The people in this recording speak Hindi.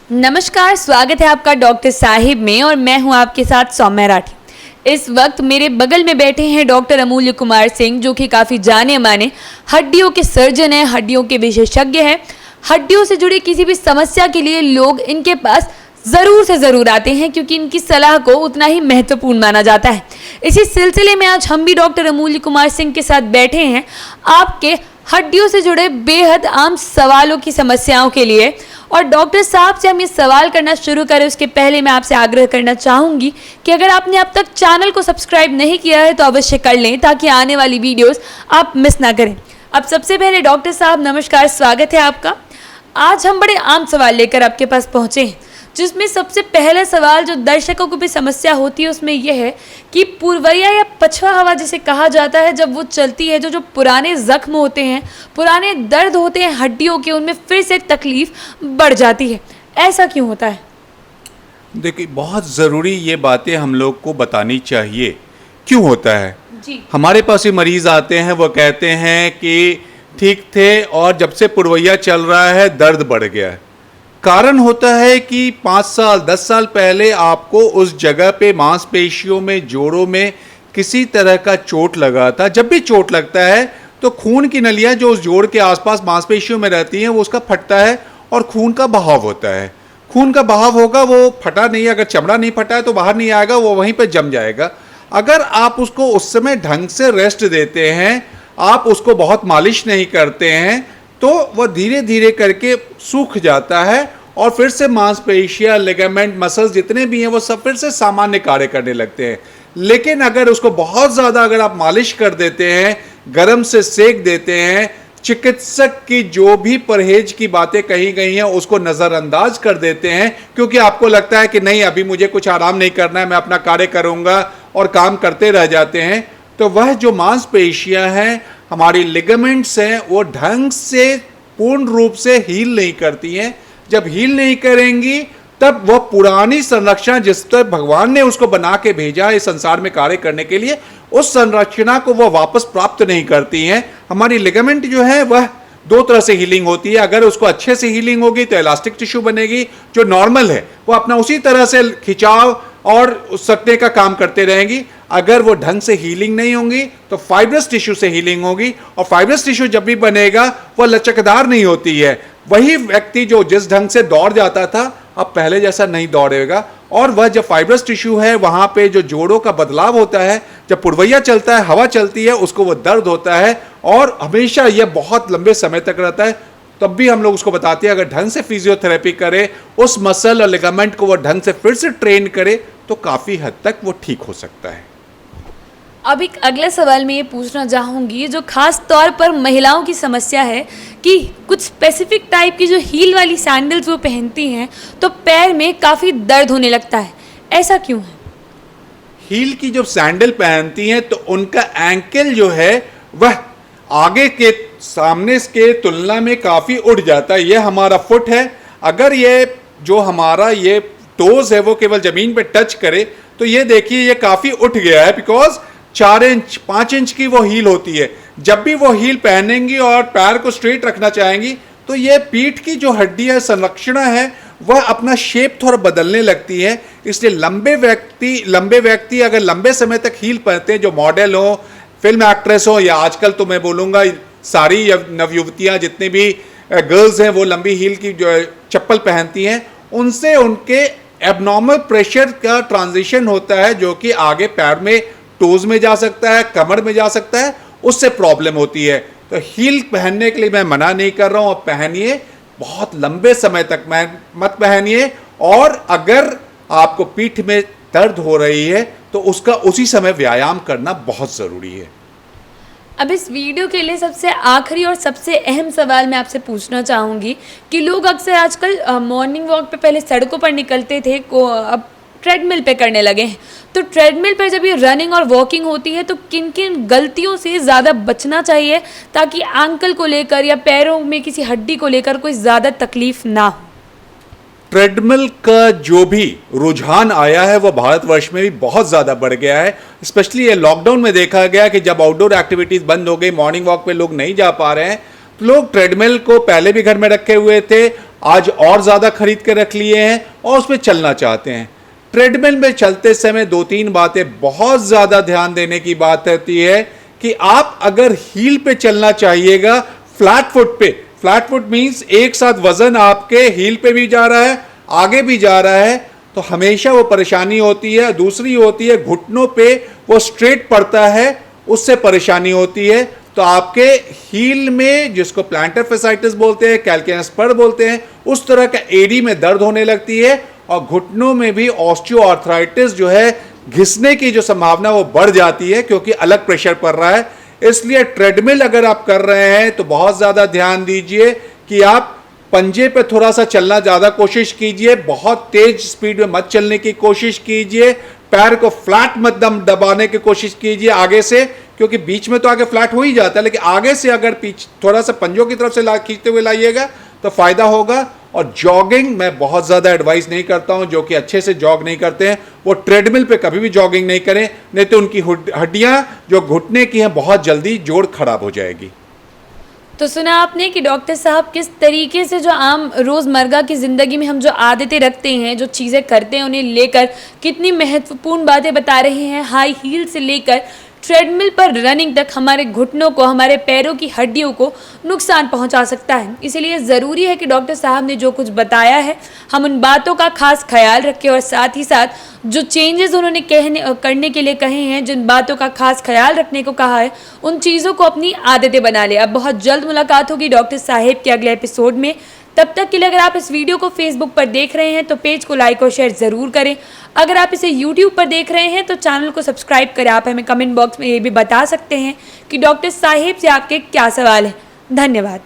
नमस्कार, स्वागत है आपका डॉक्टर साहिब में और मैं हूं आपके साथ सौम्या राठी। इस वक्त मेरे बगल में बैठे हैं डॉक्टर अमूल्य कुमार सिंह, जो कि काफ़ी जाने माने हड्डियों के सर्जन हैं, हड्डियों के विशेषज्ञ हैं। हड्डियों से जुड़ी किसी भी समस्या के लिए लोग इनके पास ज़रूर से ज़रूर आते हैं, क्योंकि इनकी सलाह को उतना ही महत्वपूर्ण माना जाता है। इसी सिलसिले में आज हम भी डॉक्टर अमूल्य कुमार सिंह के साथ बैठे हैं आपके हड्डियों से जुड़े बेहद आम सवालों की समस्याओं के लिए। और डॉक्टर साहब से हम ये सवाल करना शुरू करें उसके पहले मैं आपसे आग्रह करना चाहूँगी कि अगर आपने अब तक चैनल को सब्सक्राइब नहीं किया है तो अवश्य कर लें, ताकि आने वाली वीडियोस आप मिस ना करें। अब सबसे पहले डॉक्टर साहब नमस्कार, स्वागत है आपका। आज हम बड़े आम सवाल लेकर आपके पास पहुँचे हैं, जिसमें सबसे पहला सवाल जो दर्शकों को भी समस्या होती है उसमें यह है कि पूर्वैया या पछवा हवा जिसे कहा जाता है, जब वो चलती है, जो पुराने जख्म होते हैं, पुराने दर्द होते हैं हड्डियों के, उनमें फिर से तकलीफ बढ़ जाती है। ऐसा क्यों होता है? देखिए, बहुत ज़रूरी ये बातें हम लोग को बतानी चाहिए। क्यों होता है जी। हमारे पास ये मरीज़ आते हैं, वो कहते हैं कि ठीक थे और जब से पुरवैया चल रहा है दर्द बढ़ गया है। कारण होता है कि 5 साल 10 साल पहले आपको उस जगह पे मांसपेशियों में, जोड़ों में किसी तरह का चोट लगा था। जब भी चोट लगता है तो खून की नलियां जो उस जोड़ के आसपास मांसपेशियों में रहती हैं वो उसका फटता है और खून का बहाव होता है। खून का बहाव होगा, वो फटा नहीं, अगर चमड़ा नहीं फटा है तो बाहर नहीं आएगा, वो वहीं पर जम जाएगा। अगर आप उसको उस समय ढंग से रेस्ट देते हैं, आप उसको बहुत मालिश नहीं करते हैं, तो वह धीरे धीरे करके सूख जाता है और फिर से मांसपेशियां, लिगामेंट, मसल्स जितने भी हैं वो सब फिर से सामान्य कार्य करने लगते हैं। लेकिन अगर उसको बहुत ज़्यादा अगर आप मालिश कर देते हैं, गर्म से सेक देते हैं, चिकित्सक की जो भी परहेज की बातें कही गई हैं उसको नज़रअंदाज कर देते हैं, क्योंकि आपको लगता है कि नहीं अभी मुझे कुछ आराम नहीं करना है, मैं अपना कार्य करूँगा, और काम करते रह जाते हैं, तो वह जो मांसपेशियां हैं, हमारी लिगामेंट्स हैं, वो ढंग से पूर्ण रूप से हील नहीं करती हैं। जब हील नहीं करेंगी तब वह पुरानी संरचना जिस तरह भगवान ने उसको बना के भेजा है इस संसार में कार्य करने के लिए, उस संरचना को वह वापस प्राप्त नहीं करती हैं। हमारी लिगामेंट जो है वह 2 तरह से हीलिंग होती है। अगर उसको अच्छे से हीलिंग होगी तो इलास्टिक टिश्यू बनेगी, जो नॉर्मल है वो अपना उसी तरह से खिंचाव और सटने का काम करते रहेंगी। अगर वो ढंग से हीलिंग नहीं होंगी तो फाइब्रस टिश्यू से हीलिंग होगी, और फाइब्रस टिश्यू जब भी बनेगा वह लचकदार नहीं होती है। वही व्यक्ति जो जिस ढंग से दौड़ जाता था अब पहले जैसा नहीं दौड़ेगा, और वह जब फाइब्रस टिश्यू है वहाँ पे जो जोड़ों का बदलाव होता है, जब पुरवैया चलता है, हवा चलती है, उसको वो दर्द होता है और हमेशा यह बहुत लंबे समय तक रहता है। तब भी हम लोग उसको बताते हैं अगर ढंग से फिजियोथेरेपी करे, उस मसल और लिगामेंट को वो ढंग से फिर से ट्रेन करे तो काफ़ी हद तक वो ठीक हो सकता है। अब एक अगला सवाल मैं ये पूछना चाहूँगी, जो खास तौर पर महिलाओं की समस्या है कि कुछ स्पेसिफिक टाइप की जो हील वाली सैंडल्स वो पहनती हैं तो पैर में काफ़ी दर्द होने लगता है। ऐसा क्यों है? हील की जब सैंडल पहनती हैं तो उनका एंकल जो है वह आगे के सामने के तुलना में काफ़ी उठ जाता है। यह हमारा फुट है, अगर ये जो हमारा ये टोज है वो केवल ज़मीन पे टच करे तो ये देखिए ये काफ़ी उठ गया है, बिकॉज 4 इंच 5 इंच की वो हील होती है। जब भी वो हील पहनेंगी और पैर को स्ट्रेट रखना चाहेंगी तो ये पीठ की जो हड्डी है, संरचना है, वह अपना शेप थोड़ा बदलने लगती है। इसलिए लंबे व्यक्ति अगर लंबे समय तक हील पहनते हैं, जो मॉडल हो, फिल्म एक्ट्रेस हो, या आजकल तो मैं बोलूँगा सारी नवयुवतियाँ जितनी भी गर्ल्स हैं वो लंबी हील की जो चप्पल पहनती हैं, उनसे उनके एबनॉर्मल प्रेशर का ट्रांजिशन होता है, जो कि आगे पैर में, टोज में जा सकता है, कमर में जा सकता है, उससे प्रॉब्लम होती है। तो हील पहनने के लिए मैं मना नहीं कर रहा हूँ, आप पहनिए, बहुत लंबे समय तक मत पहनिए। और अगर आपको पीठ में दर्द हो रही है तो उसका उसी समय व्यायाम करना बहुत ज़रूरी है। अब इस वीडियो के लिए सबसे आखिरी और सबसे अहम सवाल मैं आपसे पूछना चाहूँगी कि लोग अक्सर आजकल मॉर्निंग वॉक पे पहले सड़कों पर निकलते थे, अब ट्रेडमिल पे करने लगे हैं। तो ट्रेडमिल पर जब ये रनिंग और वॉकिंग होती है तो किन किन गलतियों से ज़्यादा बचना चाहिए ताकि एंकल को लेकर या पैरों में किसी हड्डी को लेकर कोई ज़्यादा तकलीफ ना हो? ट्रेडमिल का जो भी रुझान आया है वो भारतवर्ष में भी बहुत ज़्यादा बढ़ गया है। स्पेशली ये लॉकडाउन में देखा गया कि जब आउटडोर एक्टिविटीज़ बंद हो गई, मॉर्निंग वॉक पे लोग नहीं जा पा रहे हैं, तो लोग ट्रेडमिल को पहले भी घर में रखे हुए थे, आज और ज़्यादा खरीद के रख लिए हैं और उसमें चलना चाहते हैं। ट्रेडमिल में चलते समय 2-3 बातें बहुत ज़्यादा ध्यान देने की बात रहती है कि आप अगर हील पे चलना चाहिएगा, फ्लैट फुट पे, फ्लैट फुट मीन्स एक साथ वजन आपके हील पे भी जा रहा है, आगे भी जा रहा है, तो हमेशा वो परेशानी होती है। दूसरी होती है घुटनों पे वो स्ट्रेट पड़ता है, उससे परेशानी होती है। तो आपके हील में, जिसको प्लांटर फैसाइटिस बोलते हैं, कैल्कियस स्पर बोलते हैं, उस तरह का एडी में दर्द होने लगती है और घुटनों में भी ऑस्टियोआर्थराइटिस जो है, घिसने की जो संभावना वो बढ़ जाती है क्योंकि अलग प्रेशर पड़ रहा है। इसलिए ट्रेडमिल अगर आप कर रहे हैं तो बहुत ज़्यादा ध्यान दीजिए कि आप पंजे पे थोड़ा सा चलना ज़्यादा कोशिश कीजिए, बहुत तेज स्पीड में मत चलने की कोशिश कीजिए, पैर को फ्लैट मत दबाने की कोशिश कीजिए आगे से, क्योंकि बीच में तो आगे फ्लैट हो ही जाता है, लेकिन आगे से अगर पीछे थोड़ा सा पंजों की तरफ से खींचते हुए लाइएगा तो फायदा होगा। और जॉगिंग मैं बहुत ज़्यादा एडवाइस नहीं करता हूं, जो कि अच्छे से जॉग नहीं करते हैं वो ट्रेडमिल पे कभी भी जॉगिंग नहीं करें, नहीं तो उनकी हड्डियां जो घुटने की हैं बहुत जल्दी जोड़ खराब हो जाएगी। तो सुना आपने कि डॉक्टर साहब किस तरीके से जो आम रोज़मर्रा की ज़िंदगी में हम जो आदतें रखते हैं, जो चीज़ें करते हैं, उन्हें लेकर कितनी महत्वपूर्ण बातें बता रहे हैं। हाई हील से लेकर ट्रेडमिल पर रनिंग तक हमारे घुटनों को, हमारे पैरों की हड्डियों को नुकसान पहुंचा सकता है। इसीलिए ज़रूरी है कि डॉक्टर साहब ने जो कुछ बताया है हम उन बातों का खास ख्याल रखें और साथ ही साथ जो चेंजेस उन्होंने करने के लिए कहे हैं, जिन बातों का खास ख्याल रखने को कहा है, उन चीज़ों को अपनी आदतें बना ले। अब बहुत जल्द मुलाकात होगी डॉक्टर साहिब के अगले एपिसोड में। तब तक के लिए अगर आप इस वीडियो को फेसबुक पर देख रहे हैं तो पेज को लाइक और शेयर ज़रूर करें। अगर आप इसे यूट्यूब पर देख रहे हैं तो चैनल को सब्सक्राइब करें। आप हमें कमेंट बॉक्स में ये भी बता सकते हैं कि डॉक्टर साहिब से आपके क्या सवाल हैं। धन्यवाद।